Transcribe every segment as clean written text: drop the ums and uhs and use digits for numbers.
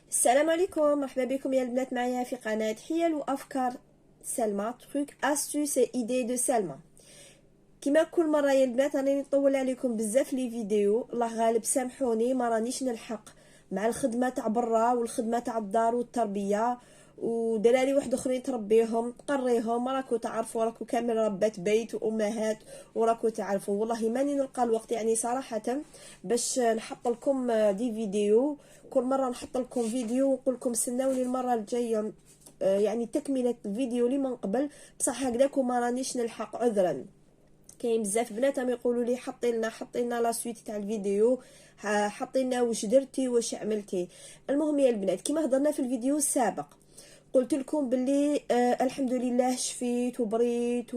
السلام عليكم، مرحبا بكم يا البنات معايا في قناة حيل وافكار سلمى. تروك استوس ايدي دو سلمى. كما كل مره يا البنات راني نطول عليكم بزاف لي فيديو، الله غالب سامحوني ما رانيش نلحق مع الخدمه تاع برا والخدمه تاع الدار والتربيه ودراري واحد اخرين تربيهم تقريهم. راكو تعرفوا راكو كامل ربات بيت وامهات وراكو تعرفوا، والله ماني نلقى الوقت يعني صراحه باش نحط لكم دي فيديو. كل مره نحط لكم فيديو ونقول لكم استناوني المره الجايه، يعني تكمله الفيديو اللي من قبل، بصح هكذاك ما رانيش نلحق عذرا. كاين بزاف بنات راهم يقولوا لي حطي لنا لا سويت تاع الفيديو، حطي لنا واش درتي واش عملتي. المهم يا البنات كما هضرنا في الفيديو السابق قلت لكم باللي الحمد لله شفيت وبريت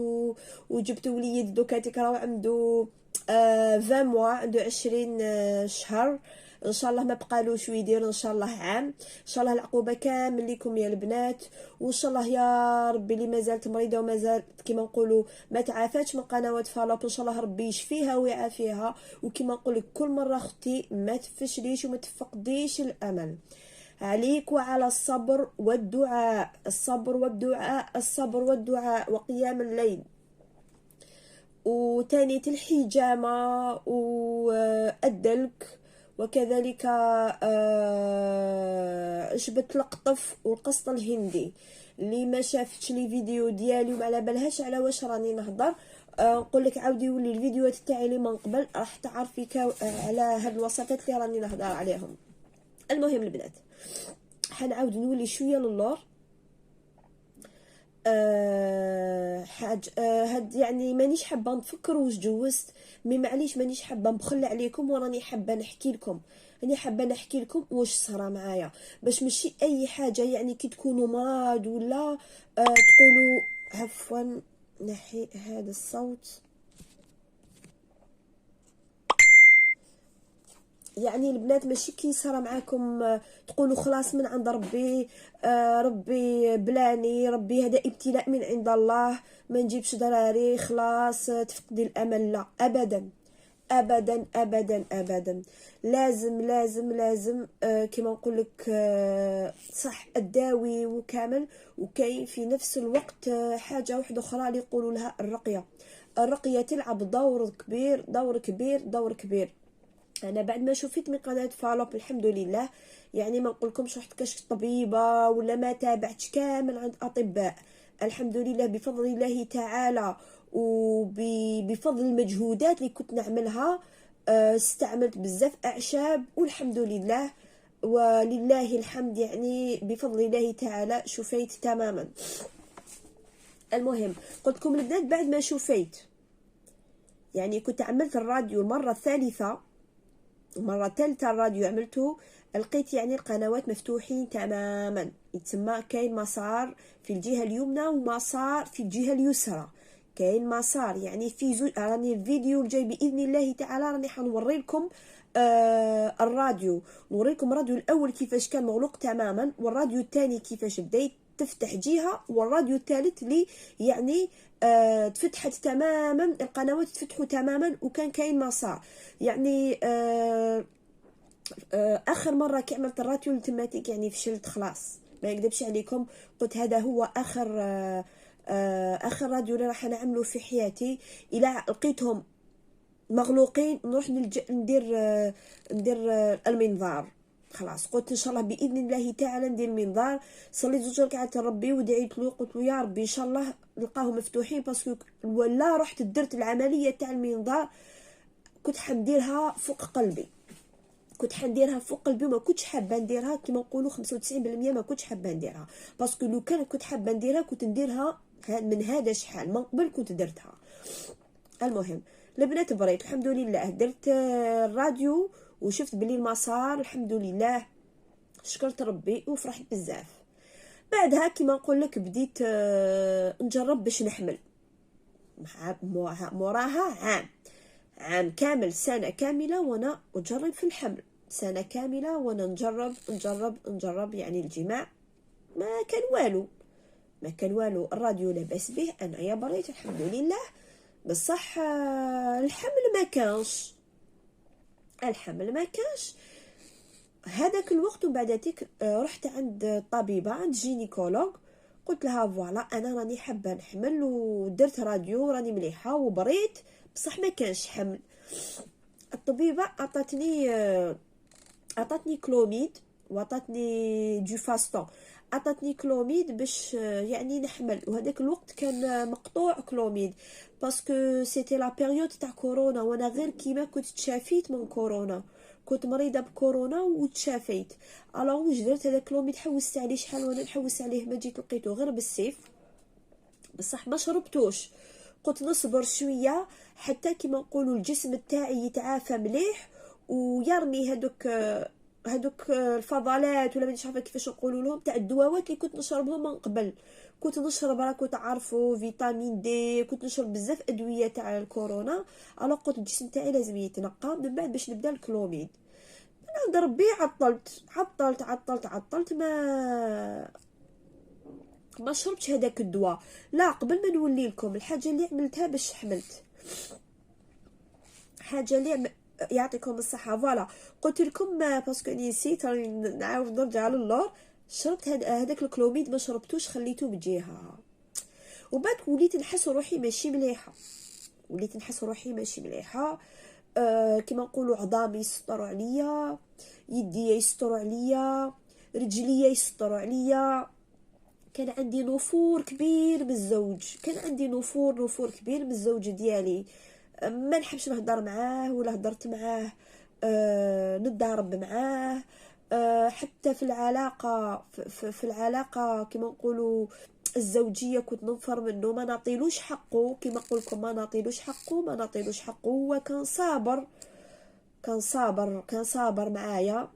وجبت وليد دوكاتيك راهو عنده 20 موا، عنده 20 شهر. ان شاء الله ما بقالوش ويدير، ان شاء الله عام. ان شاء الله العقوبه كامل لكم يا البنات، وان شاء الله يا ربي اللي مازالت مريضه ومازال كيما نقولوا ما تعافاتش من قنوات فالوب، ان شاء الله ربي يشفيها ويعافيها. وكما نقول لك كل مره اختي ما تفشليش وما تفقديش الامل، عليك وعلى الصبر والدعاء، الصبر والدعاء، الصبر والدعاء وقيام الليل وتانية الحجامة والدلك، وكذلك عشبة القطف والقسط الهندي. اللي ما شافتش لي فيديو ديالي وما على بالهاش على واش راني نهضر، نقول لك عاودي ولي الفيديوهات تاعي اللي من قبل راح تعرفي على هاد الوصفات اللي راني نهضر عليهم. المهم البنات حنعاود نولي شويه للور. حاج هاد يعني مانيش حابه نفكر واش جوزت، مي معليش مانيش حابه نبخل عليكم وراني حابه نحكي لكم. راني حابه نحكي لكم واش صرا معايا، باش ماشي اي حاجه يعني كي تكونوا مرض ولا تقولوا عفوا نحي هذا الصوت. يعني البنات ماشي كي صرا معاكم تقولوا خلاص من عند ربي، ربي بلاني، ربي هذا ابتلاء من عند الله ما نجيبش دراري خلاص تفقدي الامل. لا ابدا ابدا ابدا ابدا، لازم لازم لازم كما نقول لك صح الداوي وكامل. وكاين في نفس الوقت حاجه واحده اخرى اللي يقولوا لها الرقيه. الرقيه تلعب دور كبير دور كبير دور كبير. انا بعد ما شفت من قناه فالوب الحمد لله، يعني ما نقولكمش رحت كاش طبيبه ولا ما تابعتش كامل عند اطباء، الحمد لله بفضل الله تعالى وبفضل المجهودات اللي كنت نعملها. استعملت بزاف اعشاب والحمد لله ولله الحمد، يعني بفضل الله تعالى شفيت تماما. المهم قلت لكم البنات بعد ما شفيت يعني كنت عملت الراديو المره الثالثه، مرة ثالثة الراديو عملته، لقيت يعني القنوات مفتوحين تماما. يتسمى كاين مسار في الجهة اليمنى ومسار في الجهة اليسرى، كاين مسار يعني في زوج. راني الفيديو الجاي بإذن الله تعالى راني حنوري لكم الراديو، نوريكم الراديو الأول كيفاش كان مغلوق تماما، والراديو الثاني كيفاش بديت تفتح جهة، والراديو الثالث اللي يعني تفتحت تماما، القنوات تفتحوا تماما وكان كاين مسار. يعني اخر مره كي عملت الراديو التماتيك يعني فشلت خلاص، ما نكذبش عليكم، قلت هذا هو اخر راديو اللي راح نعمله في حياتي. الى لقيتهم مغلوقين نروح ندير المنظار. خلاص قلت ان شاء الله باذن الله تعالى ندير المنظار. صليت 2 ركعات لربي ودعيت له، قلت له يا ربي ان شاء الله نلقاهم مفتوحين، باسكو ولا رحت درت العمليه تاع المنظار كنت حنديرها فوق قلبي، كنت حنديرها فوق قلبي وما كنتش حابه نديرها كيما نقولوا 95% ما كنتش حابه نديرها، باسكو لو كان كنت حابه نديرها كنت نديرها من هذا شحال من قبل كنت درتها. المهم البنات بريت الحمد لله، درت الراديو وشفت بلي المسار الحمد لله، شكرت ربي وفرحت بزاف. بعدها كيما نقول لك بديت نجرب باش نحمل. موراها عام كامل، سنة كاملة وانا اجرب في الحمل، سنة كاملة وانا نجرب يعني الجماع ما كان والو، ما كان والو. الراديو لاباس به، انا يا بريت الحمد لله، بصح الحمل ما كانش، الحمل ما كانش. هذاك الوقت وبعد ذلك رحت عند الطبيبه، عند جينيكولوج، قلت لها فوالا انا راني حابه نحمل ودرت راديو راني مليحه وبريت بصح ما كانش حمل. الطبيبه عطاتني كلوميد وعطاتني دو فاستون، عطاتني كلوميد باش يعني نحمل. وهذاك الوقت كان مقطوع كلوميد باسكو سيتي لا بيريود تاع كورونا، وانا غير كيما كنت تشافيت من كورونا، كنت مريضه بكورونا وتشافيت. الوغ واش درت؟ هذا كلوميد حوست عليه شحال وانا نحوس عليه ما جيت لقيته غير بالسيف، بصح ما شربتوش. قلت نصبر شويه حتى كيما نقولوا الجسم تاعي يتعافى مليح ويرمي هادوك الفضلات ولا مانيش عارفه كيفاش نقولوا لهم تاع الدواوات اللي كنت نشربهم من قبل. كنت نشرب راكو تعرفوا فيتامين دي، كنت نشرب بزاف ادويه تاع الكورونا. على قلت الجسم تاعي لازم يتنقى من بعد باش نبدا الكلوميد. من عند ربي عطلت ما شربتش هذاك الدواء. لا قبل ما نولي لكم الحاجه اللي عملتها باش حملت، حاجه اللي يعطيكم الصحه فوالا قلت لكم باسكو نسيت نعاود نرجع للور. شربت هذاك الكلوميد ما شربتوش، خليته بجهه. وبعد وليت نحس روحي ماشي مليحه، كما نقولوا عظامي يسطروا عليا، يدي يسطروا عليا، رجلي يسطروا عليا. كان عندي نفور كبير من الزوج، نفور كبير من الزوج ديالي. ما نحبش نهضر معاه ولا هضرت معاه نتضارب معاه. حتى في العلاقه في العلاقه كما نقولوا الزوجيه كنت ننفر منه، ما نعطيلوش حقه. كما نقول لكم ما نعطيلوش حقه. هو كان صابر معايا.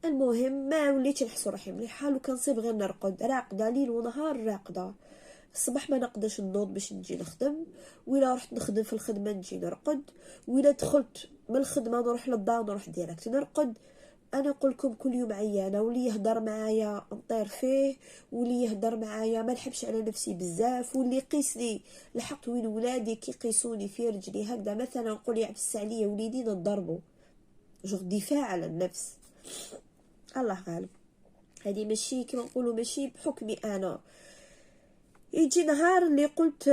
المهم ما وليتش نحس روحي مليحه، لو كنصيب غير نرقد، راقده ليل ونهار راقده. الصباح ما نقدرش نوض باش نجي نخدم، ولا رحت نخدم في الخدمه نجي نرقد، ولا دخلت من الخدمه نروح للدار نروح ديريكت نرقد. انا نقول لكم كل يوم عيانه، واللي يهضر معايا نطير فيه، واللي يهضر معايا ما نحبش على نفسي بزاف، واللي يقيسني لحقت وين ولادي كيقيسوني في رجلي هكذا مثلا نقول يعفس عليا وليدي نضربو جوغ دفاع على النفس. الله غالب. هذه ماشي كما نقولوا ماشي بحكمي انا. يجي نهار اللي قلت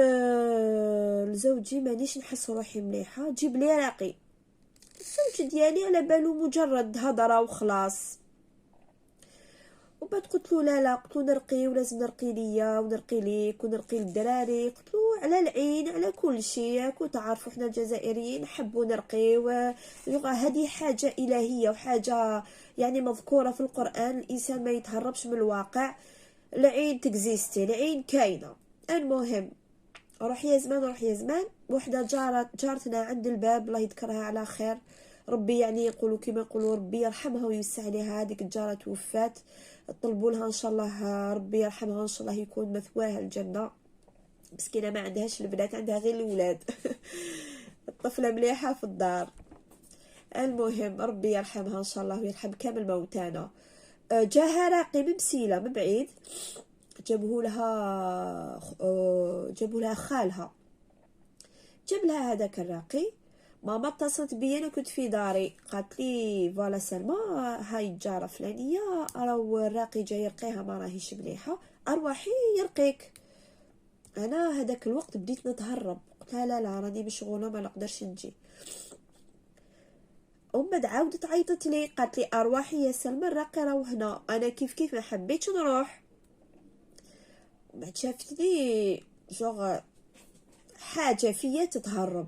لزوجي مانيش نحس روحي مليحه، جيب لي راقي. الزوج ديالي على بالو مجرد هضره وخلاص. وبعد قلت له لا قلت له نرقي ولازم نرقي ليا ونرقي ليك ونرقي للدراري. قلت له على العين على كل شيء، كنت عارفوا احنا الجزائريين نحبوا نرقي، هذه حاجه الهيه وحاجه يعني مذكوره في القران. الانسان ما يتهربش من الواقع، العين تكزيستي، العين كاينه. المهم روح يا زمان وحده جارتنا عند الباب الله يذكرها على خير، ربي يعني يقولوا كما يقولوا ربي يرحمها ويوسع عليها. هذيك الجاره توفات، طلبوا لها ان شاء الله ربي يرحمها ان شاء الله يكون مثواها الجنه. مسكينه ما عندهاش البنات، عندها غير الولاد. الطفله مليحه في الدار. المهم ربي يرحمها ان شاء الله ويرحم كامل موتانا. جاها راقي من مسيله من بعيد، جابه لها خالها، جاب لها هذاك الراقي. ماما اتصلت بي انا كنت في داري، قالت لي فوالا سلمى هاي الجاره فلانيه راهو الراقي جاي يرقيها ما راهيش مليحه، ارواحي يرقيك. انا هذاك الوقت بديت نتهرب، قلت لا راني مشغوله ما نقدرش نجي. بعد عاودت عيطت لي قالت لي ارواحي يا سلمى الراقي راهو هنا. انا كيف ما حبيتش نروح. بعد شافتني جوغ حاجه فيا تتهرب،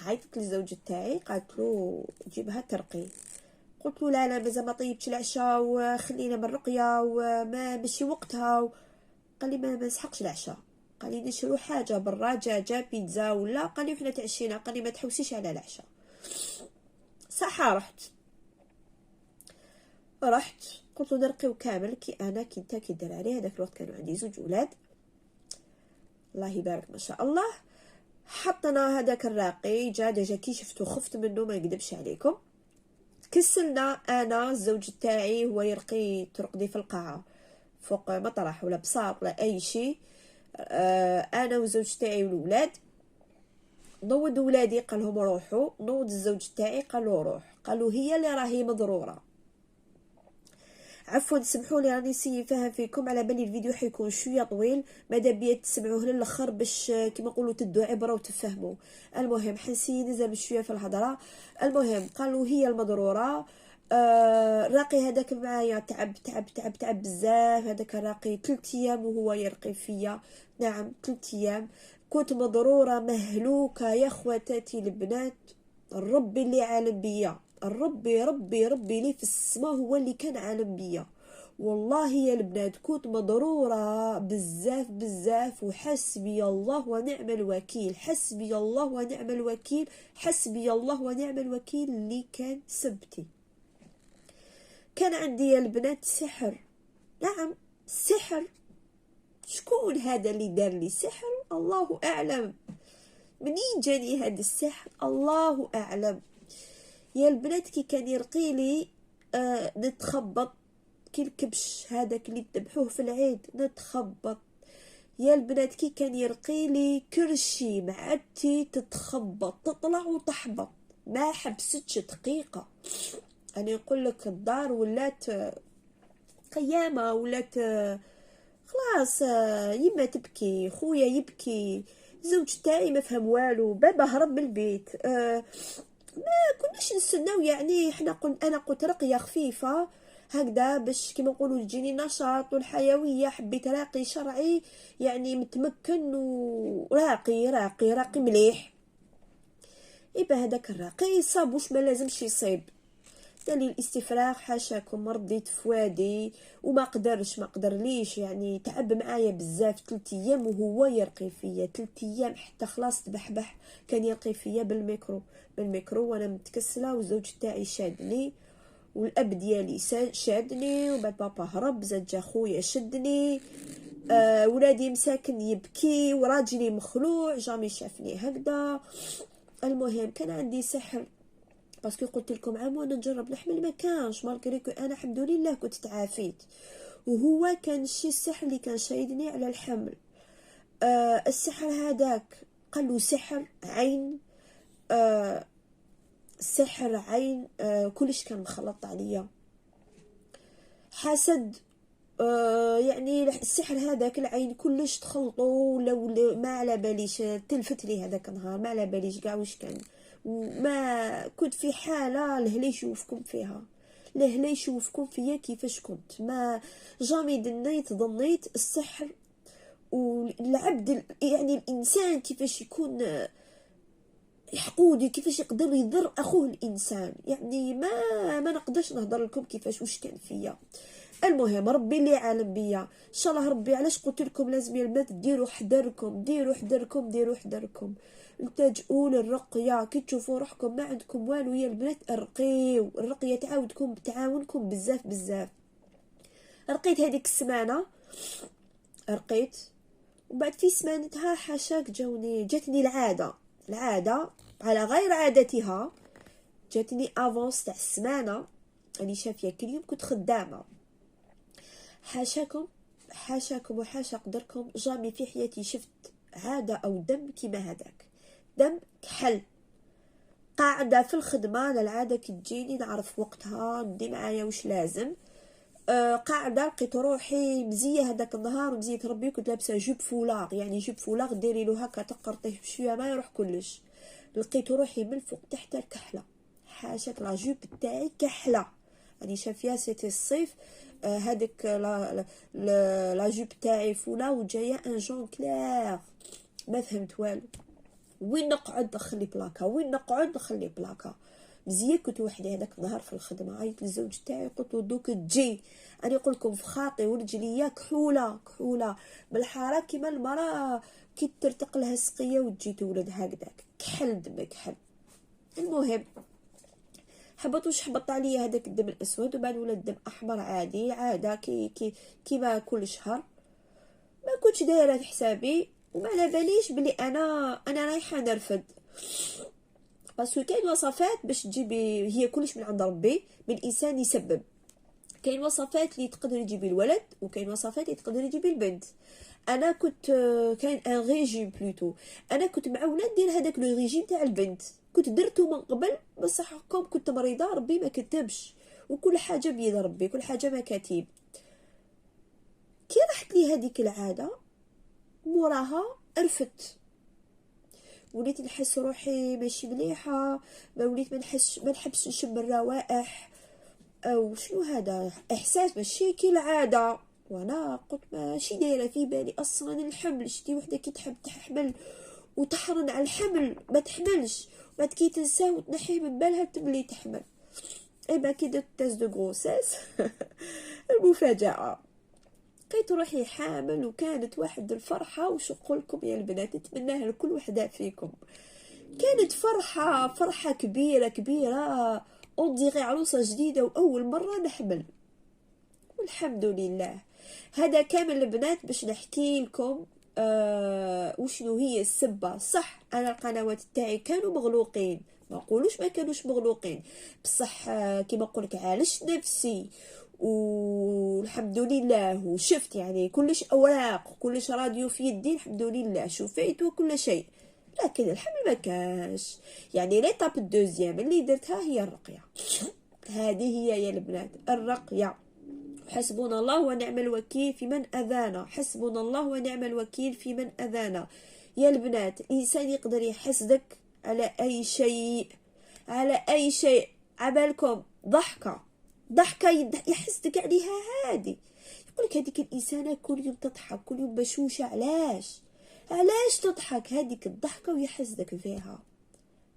عيطت للزوج تاعي قالت له جيبها ترقي. قلت له لا مازال ما طيبتش العشاء وخلينا من الرقيه وما ماشي وقتها. قال لي ما نسحقش العشاء، قال لي نشرو حاجه برا دجاجه بيتزا ولا. قال لي حنا تعشينا، قال لي ما تحوسيش على العشاء. صح رحت قلت له نرقيو كامل كي انا كي انت كي دار عليه. هذاك الوقت كانوا عندي زوج ولاد الله يبارك ما شاء الله. حطنا هذاك الراقي جا ديجا كي شفتو خفت منه ما نكذبش عليكم. كسلنا انا الزوج تاعي هو يرقي ترقدي في القاعه فوق مطرح ولا بساط ولا اي شيء. انا والزوج تاعي والولاد. نوض ولادي قال لهم روحوا، نوض الزوج تاعي قال له روح، قالوا هي اللي راهي مضروره عفوا سمحوا لي راني نفهم فيكم، على بالي الفيديو حيكون شويه طويل، ماذا بيا تسمعوه للاخر باش كيما نقولوا تدوا عبره وتفهموا. المهم حنسي نزل شويه في الهضره. المهم قالوا هي المضروره. الراقي هذاك معايا تعب بزاف، هذاك الراقي 3 ايام وهو يرقي فيا. نعم 3 ايام كنت مضروره مهلوكه يا خواتاتي البنات. الرب اللي عالم بيا، ربي اللي في السماء هو اللي كان عالم بيا. والله يا البنات كنت مضرورة بزاف وحسبي الله ونعم الوكيل، حسبي الله ونعم الوكيل، حسبي الله ونعم الوكيل اللي كان سبتي. كان عندي يا البنات سحر. نعم سحر. شكون هذا اللي دار لي سحر؟ الله أعلم منين جاني هذا السحر، الله أعلم. يا البنات كي كان يرقي لي نتخبط كي الكبش هذاك اللي تذبحوه في العيد، نتخبط يا البنات. كي كان يرقي لي كرشي معدتي تتخبط تطلع وتحبط، ما حبستش دقيقه. انا نقول لك الدار ولات قيامه، ولات خلاص. يما تبكي، خويا يبكي، زوج تاعي ما فهم والو، بابا هرب من البيت. ما كناش نستناو يعني. انا قلت رقيه خفيفه هكذا باش كيما نقولوا تجيني نشاط والحيويه. حبيت راقي شرعي يعني متمكن وراقي مليح. يبقى هذاك الراقي صاب واش ما لازمش يصيب. دار لي الاستفراغ حاشاكم، رديت فوادي وما قدرليش يعني. تعب معايا بزاف 3 ايام وهو يرقي فيا 3 ايام حتى خلاص تبحبح. كان يرقي فيا بالميكرو وانا متكسله، والزوج تاعي شادني والاب ديالي شادني، وبعد بابا هرب زاد جا خويا شدني. ولادي مساكن يبكي وراجلي مخلوع جامي شافني هكذا. المهم كان عندي سحر، باسكو قلت لكم عام وانا نجرب نحمل ما كانش، مالغري كو انا الحمد لله كنت تعافيت. وهو كان شي السحر اللي كان شايدني على الحمل. السحر هذاك قالوا سحر عين. سحر عين. كلش كان مخلط عليا حسد. يعني السحر هذاك العين كلش تخلطوا. لو ما على باليش تلفت لي هذاك النهار، ما على باليش كاع واش كان. ما كنت في حاله لهلا يشوفكم فيها، لهلا يشوفكم فيا كيفاش كنت. ما جامي ظنيت السحر والعبد يعني الانسان كيفاش يكون يحقودي، كيفاش يقدر يضر اخوه الانسان. يعني ما نقدرش نهضر لكم كيفاش واش كان فيا. المهم ربي اللي عالم بيا ان شاء الله. ربي علاش قلت لكم لازم يا البنات ديروا حذركم، التجؤوا للرقيه. كي تشوفوا روحكم ما عندكم والو يا البنات ارقيو. الرقيه تعاونكم بزاف. رقيت هذيك السمانه، رقيت وبعد في سمانتها حاشاك جاتني العاده على غير عادتها. جاتني افونس تاع السمانه اللي شافيه كل يوم كنت خدامه. حاشاكم وحاشا قدركم جامي في حياتي شفت عادة أو دم كيما هذاك. دم كحل قاعدة في الخدمة للعادة كي تجيني نعرف وقتها ندي معايا وش لازم. قاعدة لقيت روحي مزية هذاك النهار ومزية ربي. كنت لابسة جوب فولاغ، يعني جوب فولاغ ديري له هكا تقرطيه بشوية ما يروح كلش. لقيت روحي من فوق تحت الكحلة. حاشاك لا جوب تاعي كحلة يعني شافيها سيتي الصيف. هذيك لا جوب تاعي فولا وجايه ان جون كلير. ما فهمت والو. وين نقعد نخلي بلاكا مزيان. كنت وحدي هذاك النهار في الخدمه، عيطت للزوج تاعي قلت له دوك تجي. انا نقول لكم في خاطي ورجليا كحوله بالحاره كيما المراه كي ترتق لها السقيه وتجي تولد هكذاك كحل دم كحل. المهم حبط عليا هذاك الدم الاسود وبعد ولا الدم احمر عادي عاده كيما كل شهر. ما كنتش دايره حسابي وما على باليش بلي انا رايحه نرفد. باسكو كاين وصفات باش تجيبي، هي كلش من عند ربي، من الانسان يسبب. كاين وصفات اللي تقدر يجيبي الولد وكاين وصفات اللي تقدر يجيبي البنت. انا كنت كاين ان ريجيم بلوتو. انا كنت معوله ندير هذاك لو ريجيم تاع البنت، كنت درته من قبل بصح كنت مريضه ربي ما كتبش وكل حاجه بيد ربي، كل حاجه مكاتيب. كي راحت لي هذيك العاده موراها رفت، وليت نحس روحي ماشي مليحه، ما وليت ما نحبش نشم الروائح، او شنو هذا احساس ماشي كي العاده. وانا قلت ماشي دايره في بالي اصلا الحمل. شتي وحده كي تحب تحمل وتحرن على الحمل ما تحملش، بعد كي تنساه وتنحيه من بالها تبلي تحمل. اي با كي درت تيست دو غروسيس المفاجاه لقيت روحي حامل، وكانت واحد الفرحه وش نقول لكم يا البنات، نتمناها لكل وحده فيكم. كانت فرحه كبيره كبيره، اوديغي عروسه جديده واول مره نحمل، والحمد لله. هذا كامل البنات باش نحكي لكم وشنو هي السبه. صح انا القنوات تاعي كانوا مغلوقين، ما نقولوش ما كانوش مغلوقين، بصح كيما نقولك عالجت نفسي والحمد لله، وشفت يعني كلش اوراق وكلش راديو في يدي الحمد لله، شفيت وكل شيء، لكن الحمل ما كاش. يعني ليطاب الدوزيام اللي درتها هي الرقيه. هذه هي يا البنات الرقيه. حسبنا الله ونعم الوكيل في من أذانا، حسبنا الله ونعم الوكيل في من أذانا. يا البنات الإنسان يقدر يحسدك على أي شيء، على أي شيء. عبالكم ضحكة يحسدك عليها عادي، يقولك هذيك الإنسانة كل يوم تضحك، كل يوم بشوشة، علاش تضحك؟ هذيك الضحكة ويحسدك فيها،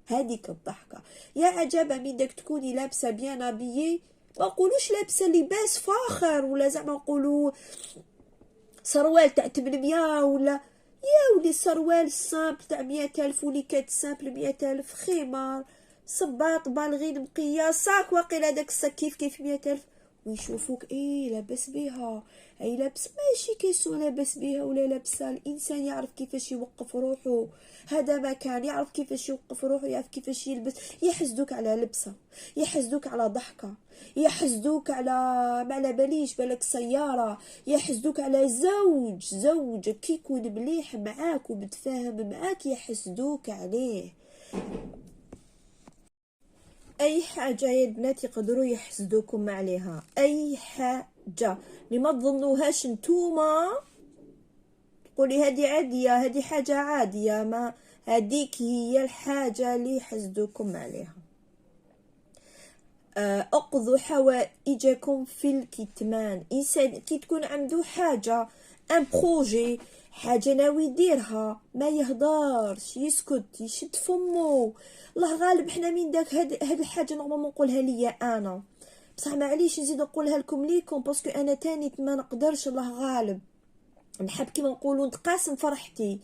هذيك الضحكة. يا عجبا من داك تكوني لابسة بيان ابيي، ما نقولوش لابسه لباس فاخر، ولا زعما نقولوا سروال تاع 800 ولا يا ولي سروال سامبل تاع 100,000 ولي كات سامبل 100,000، خمار صباط بالغين مقياس صاك واقيلا داك الصاك كيف 100,000، ويشوفوك لاباس بها، اي لابس ماشي كيسو لاباس بها ولا لابسه. الانسان يعرف كيفاش يوقف روحه، هذا ما كان يعرف كيفاش يوقف روحه، يعرف كيفاش يلبس. يحسدوك على لبسه، يحسدوك على ضحكه، يحسدوك على ما على باليش بالك سياره، يحسدوك على زوجك كي يكون مليح معاك ومتفاهم معاك يحسدوك عليه. اي حاجه يا البنات يقدروا يحسدوكم عليها، اي حاجه لما تظنوهاش نتوما تقولي هذه عاديه، هذه حاجه عاديه، ما هذيك هي الحاجه اللي يحسدوكم عليها. اقضوا حوائجكم في الكتمان. انسان كي تكون عنده حاجه ان بروجي، حاجه ناوي يديرها، ما يهضرش، يسكت، يشد فمو. الله غالب حنا من داك هاد الحاجه نورمالمون نقولها ليا انا، بصح معليش نزيد نقولها ليكم باسكو انا تاني ما نقدرش. الله غالب نحب كيما نقولوا نتقاسم فرحتي،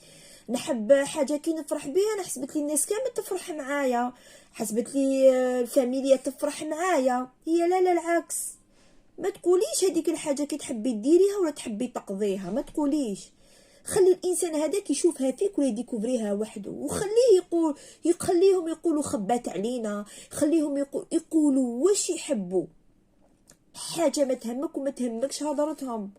نحب حاجه كي نفرح بها نحسبت لي الناس كامل تفرح معايا، حسبت لي الفاميليا تفرح معايا. هي لا العكس. ما تقوليش هذيك الحاجه كي تحبي ديريها ولا تحبي تقضيها، ما تقوليش. خلي الانسان هذاك يشوفها فيك ولا يديكوفريها وحده، وخليه يقول، خليهم يقولوا خبات علينا، خليهم يقولوا واش يحبوا. حاجه ما تهمك وما تهمكش هضرتهم،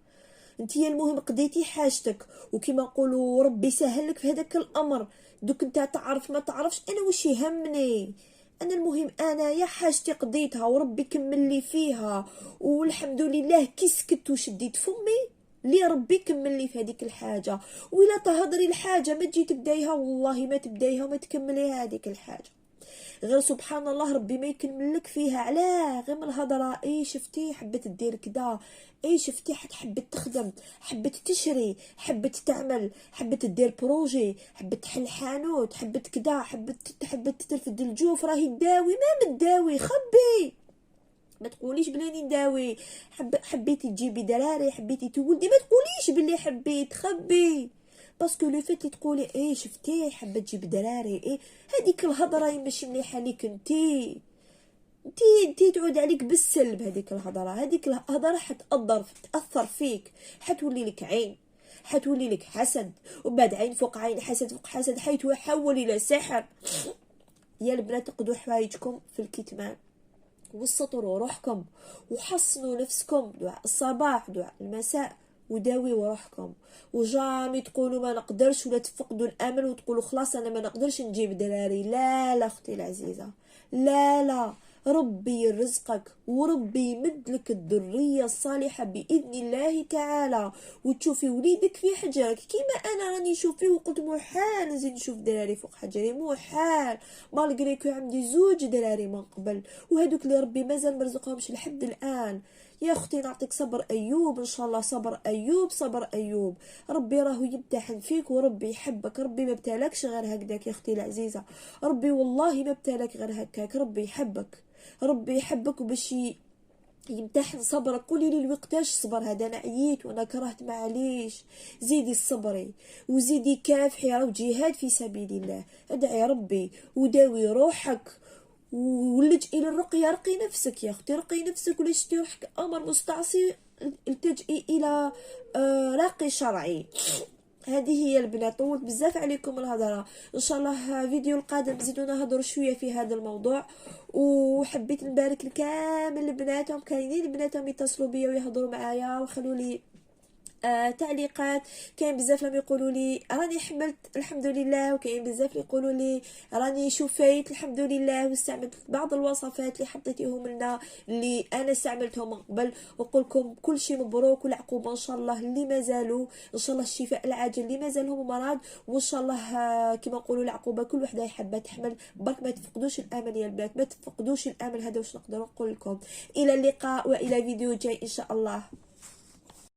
انتي المهم قضيتي حاجتك، وكما نقولوا ربي سهل لك في هذاك الامر. دوك انت تعرف ما تعرفش، انا واش يهمني؟ انا المهم انا يا حاجتي قضيتها وربي كمل لي فيها، والحمد لله كي سكت وشديت فمي لي ربي كمل لي في هذيك الحاجه. ولا تهضري الحاجه ما تجي تبدايها، والله ما تبدايها وما تكمليها هذيك الحاجه، غير سبحان الله ربي ما يكمل لك فيها. علاه؟ غير من الهضره. اي شفتي حبت دير كدا، اي شفتي حبت تخدم، حبت تشري، حبت تعمل، حبت دير بروجي، حبت تحل حانوت، حبت كدا، حبت ترفد الجوف، راهي داوي ما مداوي، خبي ما تقوليش بلاني نداوي. حبيتي تجيبي دراري، حبيتي تولدي، ما تقوليش بلي حبيت، خبي. باسكو لو فات تقولي شفتي حبت تجيب دراري، هذيك الهضره ماشي مليحه ليك انتي تعود عليك بالسلب. هذيك الهضره حتاثر فيك، حتولي لك عين، حتولي لك حسد، وبعد عين فوق عين، حسد فوق حسد، حيتحول الى سحر. يا البنات قدوا حوايجكم في الكتمان، وسطروا روحكم وحصنوا نفسكم، دعاء الصباح دعاء المساء، وداويوا روحكم. وجامي تقولوا ما نقدرش ولا تفقدوا الامل وتقولوا خلاص انا ما نقدرش نجيب دراري. لا اختي العزيزه، لا ربي يرزقك وربي يمد لك الذرية الصالحة بإذن الله تعالى، وتشوفي وليدك في حجرك كيما أنا راني نشوف فيه، وقلت محال نزيد نشوف دراري فوق حجري، محال مالغري كو عندي زوج دراري من قبل، وهذوك اللي ربي مازال مرزقهمش لحد الآن. يا اختي نعطيك صبر ايوب، ان شاء الله صبر ايوب، صبر ايوب. ربي راهو يمتحن فيك وربي يحبك، ربي ما ابتلاكش غير هكذاك يا اختي العزيزه، ربي والله ما ابتلاك غير هكاك، ربي يحبك، ربي يحبك وباش يمتحن صبرك. قولي لي وقتاش صبر هذا، انا عييت وانا كرهت معليش، زيدي الصبري وزيدي كافحي، راه جهاد في سبيل الله، ادعي ربي وداوي روحك ولجئي للرقية، رقي نفسك يا اختي، رقي نفسك، ولا شتي روحك امر مستعصي التجئي الى راقي شرعي. هذه هي البنات، طولت بزاف عليكم الهضره، ان شاء الله فيديو القادم نزيدو نهضروا شويه في هذا الموضوع. وحبيت نبارك لكامل البناتهم، كاينين بناتهم يتصلوا بيا ويهضروا معايا وخلوا لي تعليقات. كاين بزاف لهم يقولوا لي راني حملت الحمد لله، وكاين بزاف اللي يقولوا لي راني شفيت الحمد لله، واستعملت بعض الوصفات اللي حطيتيهم لنا اللي انا استعملتهم من قبل. وقولكم كل شيء مبروك، والعقوبه ان شاء الله اللي مازالوا، ان شاء الله الشفاء العاجل اللي مازالهم مرض، وان شاء الله كما نقولوا العقوبه كل وحده حابه تحمل، برك ما تفقدوش الامل يا البنات، ما تفقدوش الامل، هذا واش نقدر نقول لكم. الى اللقاء والى فيديو جاي ان شاء الله.